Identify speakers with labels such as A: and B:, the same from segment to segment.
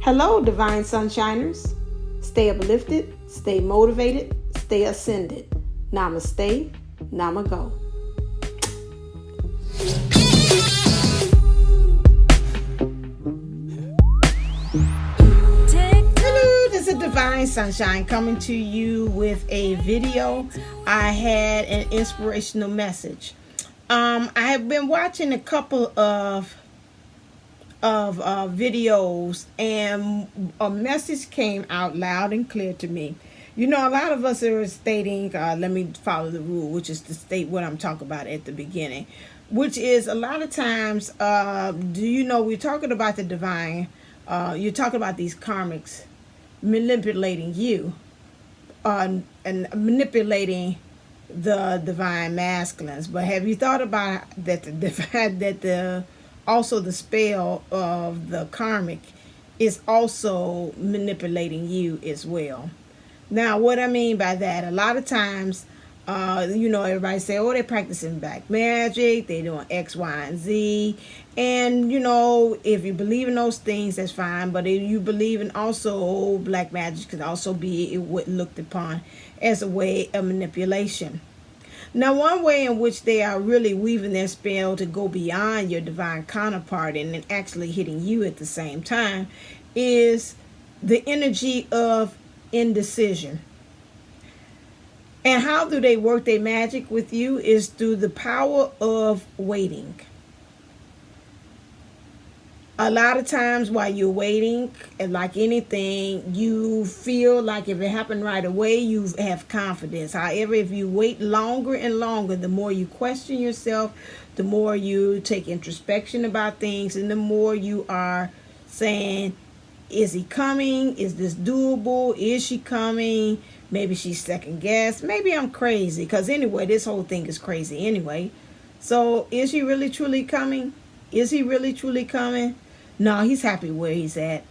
A: Hello, Divine Sunshiners. Stay uplifted, stay motivated, stay ascended. Namaste, Namago. Hello, this is Divine Sunshine coming to you with a video. I had an inspirational message. I have been watching a couple of videos, and a message came out loud and clear to me. You know, a lot of us are stating, let me follow the rule, which is to state what I'm talking about at the beginning, which is a lot of times, do you know, we're talking about the divine, you're talking about these karmics manipulating you, and manipulating the divine masculines. But have you thought about that also the spell of the karmic is also manipulating you as well? Now, what I mean by that, a lot of times, you know, everybody say, oh, they're practicing black magic, they're doing X, Y, and Z. And, you know, if you believe in those things, that's fine. But if you believe in also black magic, can also be looked upon as a way of manipulation. Now, one way in which they are really weaving their spell to go beyond your divine counterpart and then actually hitting you at the same time is the energy of indecision. And how do they work their magic with you is through the power of waiting. A lot of times while you're waiting, and like anything, you feel like if it happened right away, you have confidence. However, if you wait longer and longer, the more you question yourself, the more you take introspection about things, and the more you are saying, is he coming? Is this doable? Is she coming? Maybe she's second guessed. Maybe I'm crazy. Because anyway, this whole thing is crazy anyway. So is he really truly coming? Is he really truly coming? No, he's happy where he's at.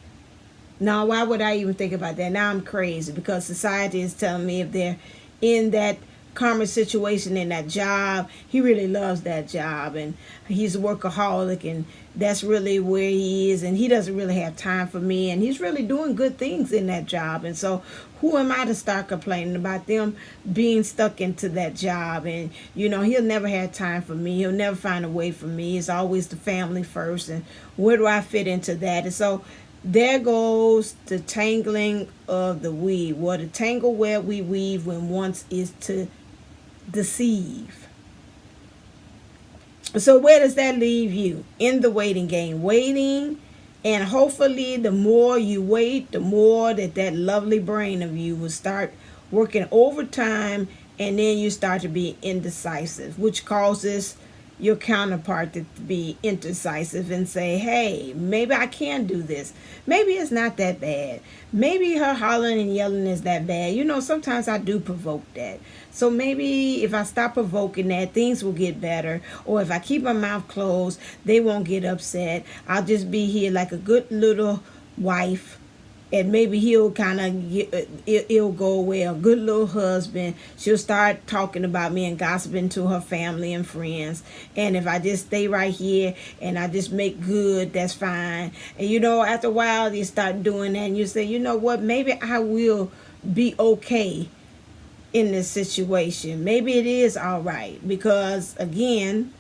A: No, why would I even think about that? Now I'm crazy because society is telling me if they're in that karma situation in that job, he really loves that job and he's a workaholic and that's really where he is and he doesn't really have time for me and he's really doing good things in that job. And so who am I to start complaining about them being stuck into that job? And you know, he'll never have time for me, he'll never find a way for me. It's always the family first, and where do I fit into that? And so there goes the tangling of the weave. Well, the tangle where we weave when once is to deceive. So where does that leave you? In the waiting game, waiting, and hopefully the more you wait, the more that lovely brain of you will start working overtime, and then you start to be indecisive, which causes your counterpart to be indecisive and say, hey, maybe I can do this. Maybe it's not that bad. Maybe her hollering and yelling is that bad. You know, sometimes I do provoke that. So maybe if I stop provoking that, things will get better. Or if I keep my mouth closed, they won't get upset. I'll just be here like a good little wife. And maybe he'll kind of, it'll go away. A good little husband. She'll start talking about me and gossiping to her family and friends. And if I just stay right here and I just make good, that's fine. And you know, after a while, you start doing that and you say, you know what, maybe I will be okay in this situation. Maybe it is all right. Because again,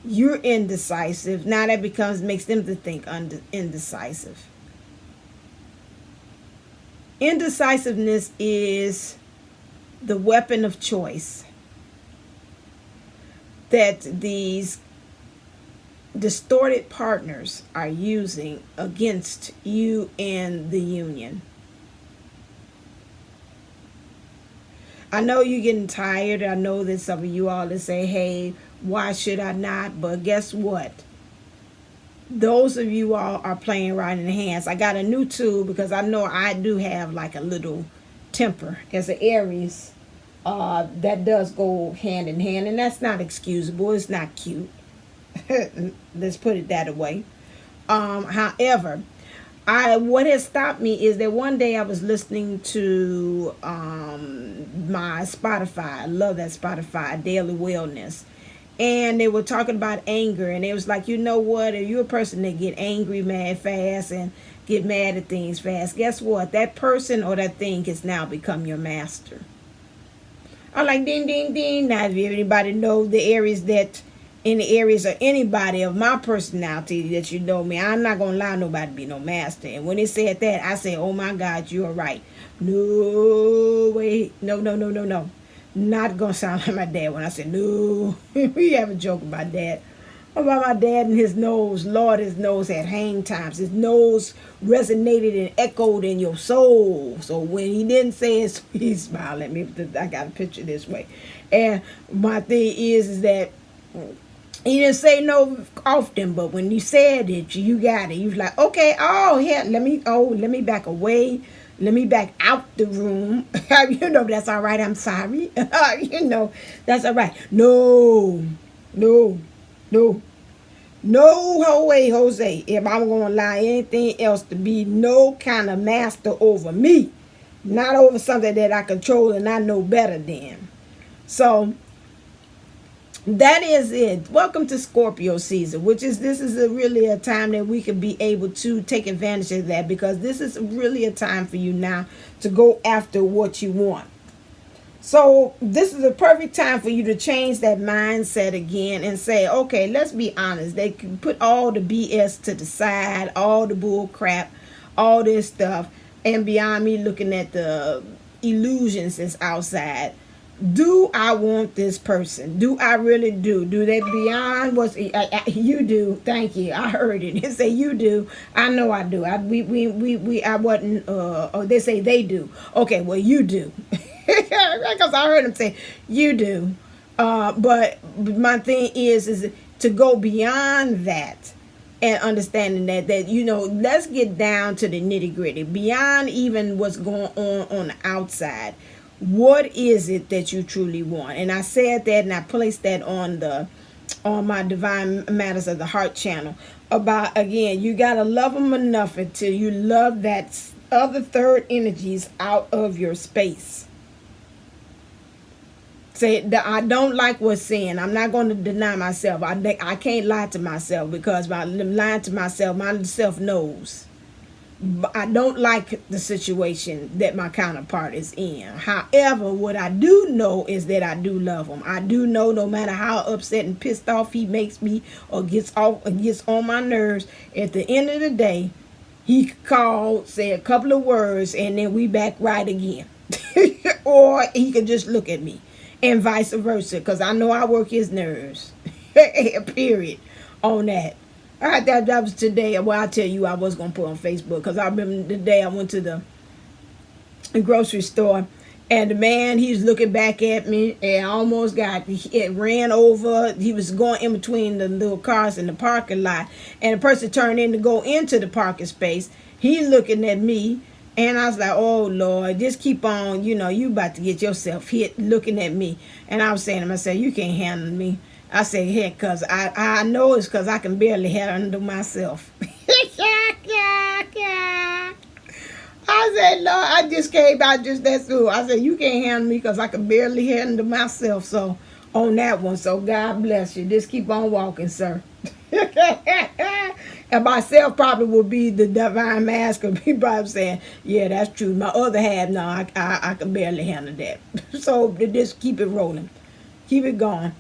A: you're indecisive. Now that makes them to think indecisive. Indecisiveness is the weapon of choice that these distorted partners are using against you and the union. I know you're getting tired. I know that some of you all that say, hey, why should I not? But guess what? Those of you all are playing right in the hands. I got a new tool because I know I do have like a little temper as an Aries. That does go hand in hand, and that's not excusable. It's not cute. Let's put it that way. However, what has stopped me is that one day I was listening to my Spotify. I love that Spotify, Daily Wellness. And they were talking about anger, and it was like, you know what, if you're a person that get angry mad fast, and get mad at things fast. Guess what? That person or that thing has now become your master. I'm like, ding, ding, ding. Now, if anybody know the areas that, in the areas of anybody of my personality that you know me, I'm not going to allow nobody to be no master. And when they said that, I said, oh my God, you're right. No, wait. No, no, no, no, no. Not going to sound like my dad when I said, no. We have a joke about that. About my dad and his nose. Lord, his nose had hang times. His nose resonated and echoed in your soul. So when he didn't say it, he smiled at me. I got a picture this way. And my thing is that he didn't say no often, but when you said it, you got it. You was like, okay, oh yeah, let me back away. Let me back out the room. You know, that's all right. I'm sorry. You know, that's all right. No. No way, Jose. If I'm going to allow anything else to be no kind of master over me, not over something that I control and I know better than. So that is it. Welcome to Scorpio season, this is really a time that we can be able to take advantage of that, because this is really a time for you now to go after what you want. So this is a perfect time for you to change that mindset again and say, okay, let's be honest. They can put all the BS to the side, all the bull crap, all this stuff, and beyond me looking at the illusions that's outside. Do I want this person? Do I really do? Do they beyond what's you do? Thank you. I heard it. They say you do. I know I do. I wasn't. Or they say they do. Okay, well you do. Because I heard him say you do, but my thing is to go beyond that and understanding that you know, let's get down to the nitty gritty, beyond even what's going on the outside. What is it that you truly want? And I said that, and I placed that on my Divine Matters of the Heart channel about, again, you gotta love them enough until you love that other third energies out of your space. Say that I don't like what's saying. I'm not going to deny myself. I can't lie to myself, because by lying to myself, myself knows. I don't like the situation that my counterpart is in. However, what I do know is that I do love him. I do know, no matter how upset and pissed off he makes me or gets on my nerves, at the end of the day, he called, say a couple of words, and then we back right again. Or he could just look at me. And vice versa, because I know I work his nerves. Period. On that. All right, that was today. Well, I'll tell you, I was going to put on Facebook, because I remember the day I went to the grocery store, and the man, he was looking back at me, and I almost it ran over. He was going in between the little cars in the parking lot, and the person turned in to go into the parking space. He looking at me. And I was like, oh, Lord, just keep on, you know, you about to get yourself hit looking at me. And I was saying to myself, you can't handle me. I said, heck, because I know it's because I can barely handle myself. I said, Lord, I just came out just that soon. I said, you can't handle me because I can barely handle myself. So on that one, so God bless you. Just keep on walking, sir. And myself probably would be the divine mask, or be probably saying, yeah, that's true. My other half, no, I can barely handle that. So just keep it rolling. Keep it going.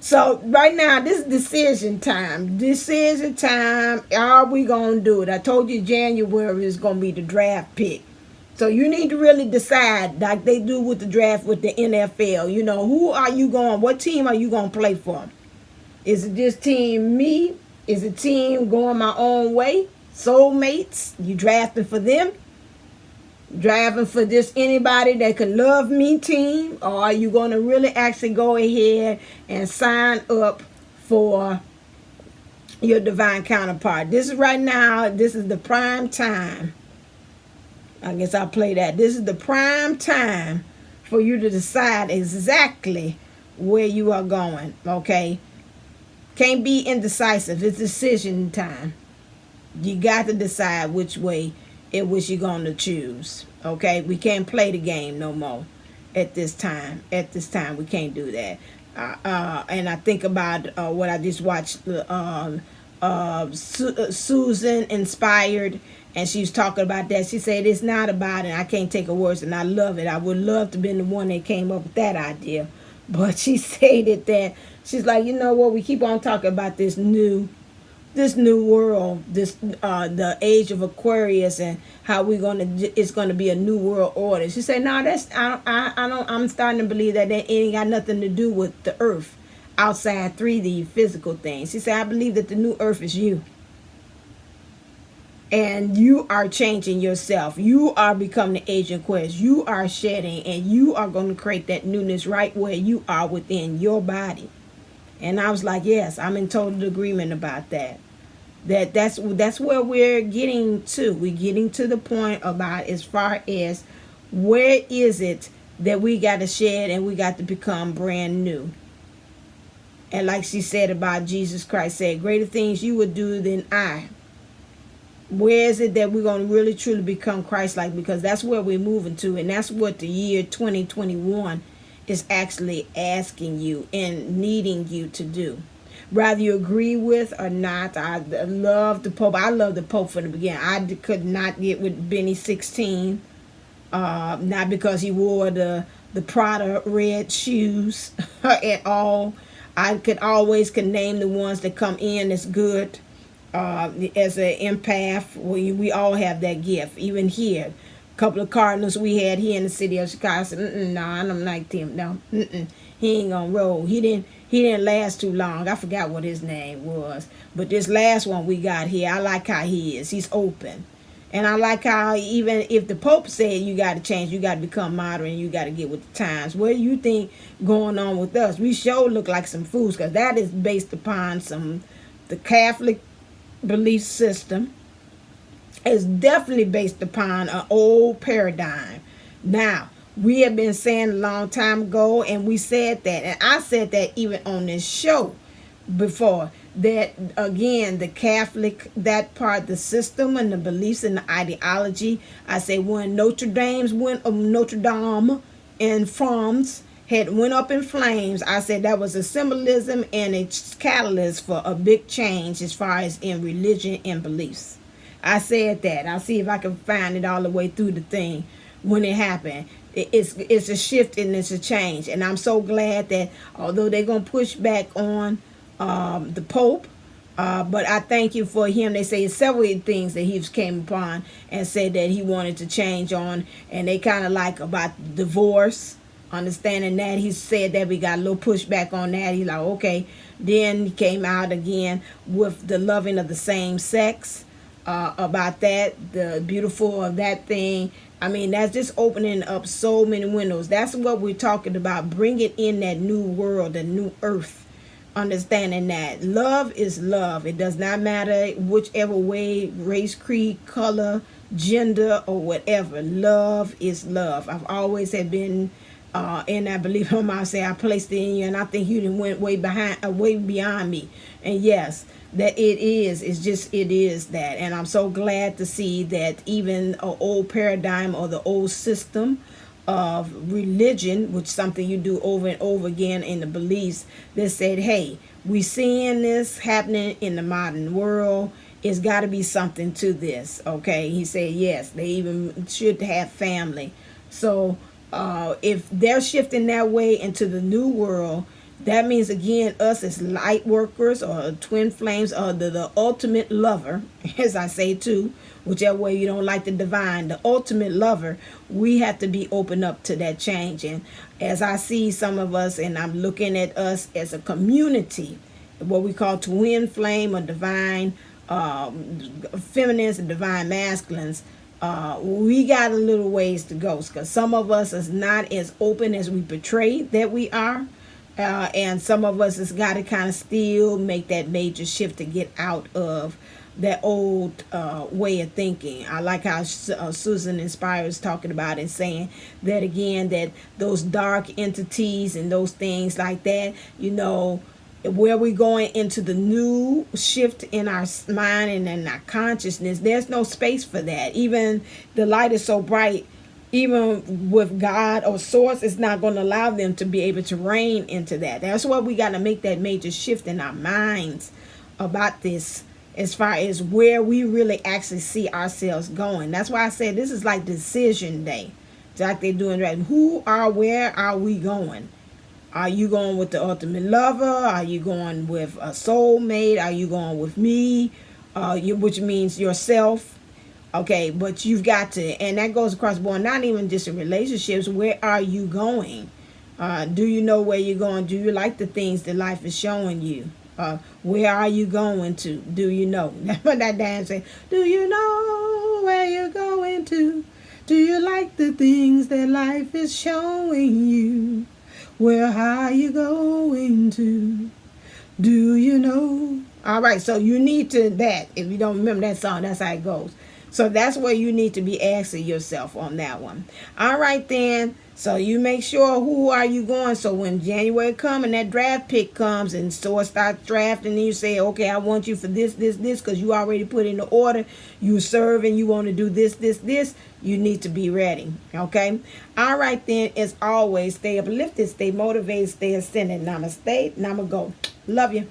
A: So right now, this is decision time. Decision time. Are we going to do it? I told you January is going to be the draft pick. So you need to really decide, like they do with the draft with the NFL. You know, who are you going? What team are you going to play for? Is it just team me? Is it team going my own way? Soulmates? You drafting for them? Drafting for just anybody that can love me team? Or are you going to really actually go ahead and sign up for your divine counterpart? This is right now, this is the prime time. I guess I'll play that. This is the prime time for you to decide exactly where you are going, okay? Can't be indecisive. It's decision time. You got to decide which way in which you're going to choose. Okay? We can't play the game no more at this time. At this time, we can't do that. And I think about what I just watched, Susan Inspired, And she was talking about that. She said, it's not about it. I can't take her words, and I love it. I would love to have been the one that came up with that idea. But she stated that, she's like, you know what, we keep on talking about this new world, the age of Aquarius, and how it's gonna be a new world order. She said, no, I'm starting to believe that it ain't got nothing to do with the earth outside 3D physical things. She said, I believe that the new earth is you. And you are changing yourself. You are becoming the age of Aquarius. You are shedding, and you are going to create that newness right where you are within your body. And I was like, yes, I'm in total agreement about that. That's where we're getting to. We're getting to the point about as far as where is it that we got to shed and we got to become brand new. And like she said about Jesus Christ, said, greater things you would do than I. Where is it that we're going to really truly become Christ-like? Because that's where we're moving to. And that's what the year 2021 is actually asking you and needing you to do. Whether you agree with or not, I love the Pope. I love the Pope from the beginning. I could not get with Benny 16. Not because he wore the Prada red shoes at all. I could name the ones that come in as good. As an empath, we all have that gift. Even here, a couple of cardinals we had here in the city of Chicago said, no, I don't like him. No, he ain't gonna roll. He didn't last too long. I forgot what his name was, but this last one we got here, I like how he is. He's open, and I like how even if the Pope said you got to change, you got to become modern, you got to get with the times. What do you think going on with us? We sure look like some fools, because that is based upon the Catholic belief system. Is definitely based upon an old paradigm. Now, we have been saying a long time ago, and we said that, and I said that even on this show before, that again, the Catholic, that part, the system and the beliefs and the ideology, I say when Notre Dame in France went up in flames, I said that was a symbolism and a catalyst for a big change as far as in religion and beliefs. I said that. I'll see if I can find it all the way through the thing when it happened. It's a shift and it's a change. And I'm so glad that although they're going to push back on the Pope, but I thank you for him. They say several things that he came upon and said that he wanted to change on. And they kind of like about divorce. Understanding that, he said that we got a little pushback on that. He's like, okay. Then he came out again with the loving of the same sex, about that, the beautiful of that thing. I mean, that's just opening up so many windows. That's what we're talking about. Bring it in that new world, the new earth. Understanding that love is love. It does not matter whichever way, race, creed, color, gender, or whatever. Love is love. I've always have been and I believe him. I say I placed it in you, and I think you didn't went way beyond me. And yes, that it is. It's just it is that, and I'm so glad to see that even an old paradigm or the old system of religion, which is something you do over and over again in the beliefs, that said, hey, we seeing this happening in the modern world. It's got to be something to this. Okay, he said yes. They even should have family. So. If they're shifting that way into the new world, that means again us as light workers or twin flames or the ultimate lover, as I say too, whichever way you don't like the divine, the ultimate lover, we have to be open up to that change. And as I see some of us, and I'm looking at us as a community, what we call twin flame or divine feminines and divine masculines, we got a little ways to go, because some of us is not as open as we portray that we are, and some of us has got to kind of still make that major shift to get out of that old way of thinking. I like how Susan Inspires talking about and saying that again, that those dark entities and those things like that, you know, where we're going into the new shift in our mind and in our consciousness, there's no space for that. Even the light is so bright, even with God or source, it's not going to allow them to be able to reign into that. That's why we got to make that major shift in our minds about this as far as where we really actually see ourselves going. That's why I said this is like decision day. It's like they're doing right. Where are we going? Are you going with the ultimate lover? Are you going with a soulmate? Are you going with me? Which means yourself. Okay, but you've got to, and that goes across the board, not even just in relationships. Where are you going? Do you know where you're going? Do you like the things that life is showing you? Where are you going to? Do you know? That's what that dance say. Do you know where you're going to? Do you like the things that life is showing you? Where are you going to? Do you know? All right, so you need to that. If you don't remember that song, that's how it goes. So that's where you need to be asking yourself on that one. All right, then. So you make sure who are you going. So when January comes and that draft pick comes and so it starts drafting, and you say, okay, I want you for this, because you already put in the order. You serve and you want to do this. You need to be ready. Okay. All right, then. As always, stay uplifted, stay motivated, stay ascended. Namaste. Namago. Love you.